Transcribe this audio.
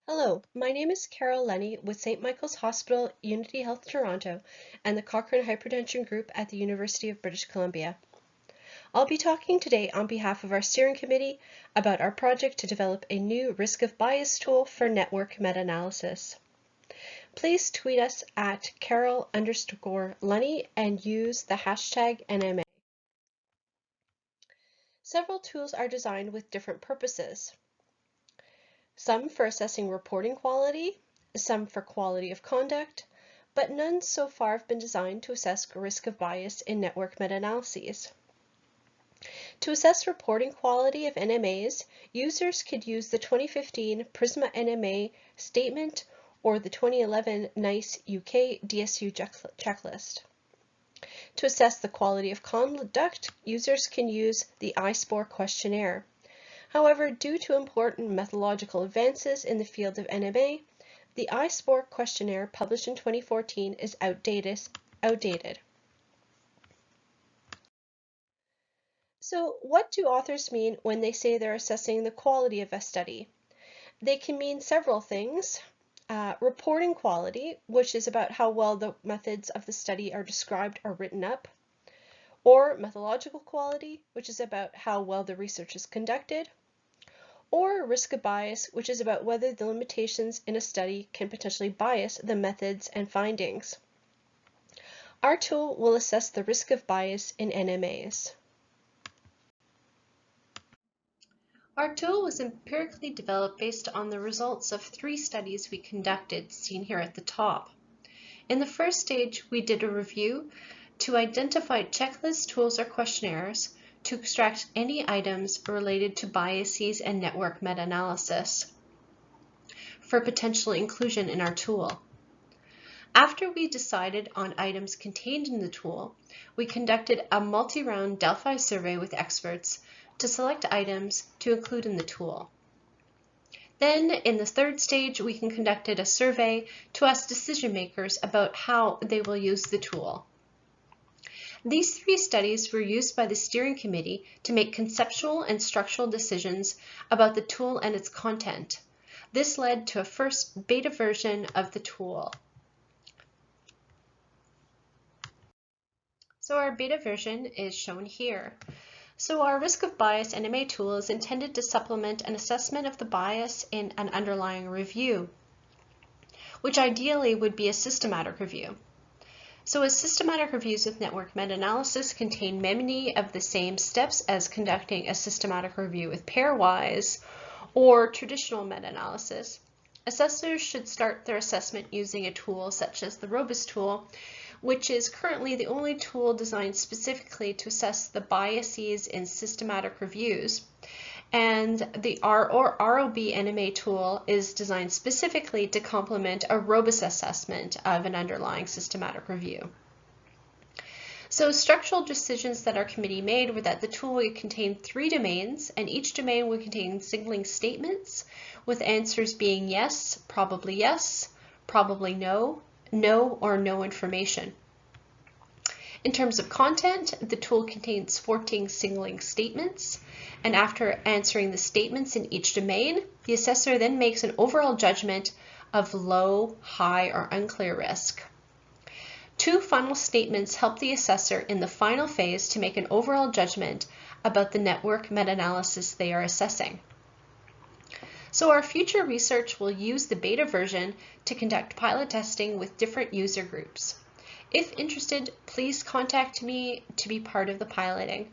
Hello, my name is Carol Lenny with St. Michael's Hospital, Unity Health Toronto, and the Cochrane Hypertension Group at the University of British Columbia. I'll be talking today on behalf of our steering committee about our project to develop a new risk of bias tool for network meta-analysis. Please tweet us at Carol_Lenny and use the hashtag NMA. Several tools are designed with different purposes. Some for assessing reporting quality, some for quality of conduct, but none so far have been designed to assess risk of bias in network meta-analyses. To assess reporting quality of NMAs, users could use the 2015 Prisma NMA statement or the 2011 NICE UK DSU checklist. To assess the quality of conduct, users can use the iSPOR questionnaire. However, due to important methodological advances in the field of NMA, the iSPOR questionnaire published in 2014 is outdated. So what do authors mean when they say they're assessing the quality of a study? They can mean several things. Reporting quality, which is about how well the methods of the study are described or written up, or methodological quality, which is about how well the research is conducted, or risk of bias, which is about whether the limitations in a study can potentially bias the methods and findings. Our tool will assess the risk of bias in NMAs. Our tool was empirically developed based on the results of 3 studies we conducted, seen here at the top. In the first stage, we did a review to identify checklists, tools, or questionnaires to extract any items related to biases and network meta-analysis for potential inclusion in our tool. After we decided on items contained in the tool, we conducted a multi-round Delphi survey with experts to select items to include in the tool. Then, in the third stage, we conducted a survey to ask decision makers about how they will use the tool. These 3 studies were used by the steering committee to make conceptual and structural decisions about the tool and its content. This led to a first beta version of the tool. So our beta version is shown here. So our risk of bias NMA tool is intended to supplement an assessment of the bias in an underlying review, which ideally would be a systematic review. So as systematic reviews with network meta-analysis contain many of the same steps as conducting a systematic review with pairwise or traditional meta-analysis, assessors should start their assessment using a tool such as the ROBUS tool, which is currently the only tool designed specifically to assess the biases in systematic reviews. And the ROB NMA tool is designed specifically to complement a robust assessment of an underlying systematic review. So structural decisions that our committee made were that the tool would contain 3 domains, and each domain would contain signaling statements with answers being yes, probably no, no, or no information. In terms of content, the tool contains 14 signaling statements, and after answering the statements in each domain, the assessor then makes an overall judgment of low, high, or unclear risk. 2 final statements help the assessor in the final phase to make an overall judgment about the network meta-analysis they are assessing. So our future research will use the beta version to conduct pilot testing with different user groups. If interested, please contact me to be part of the piloting.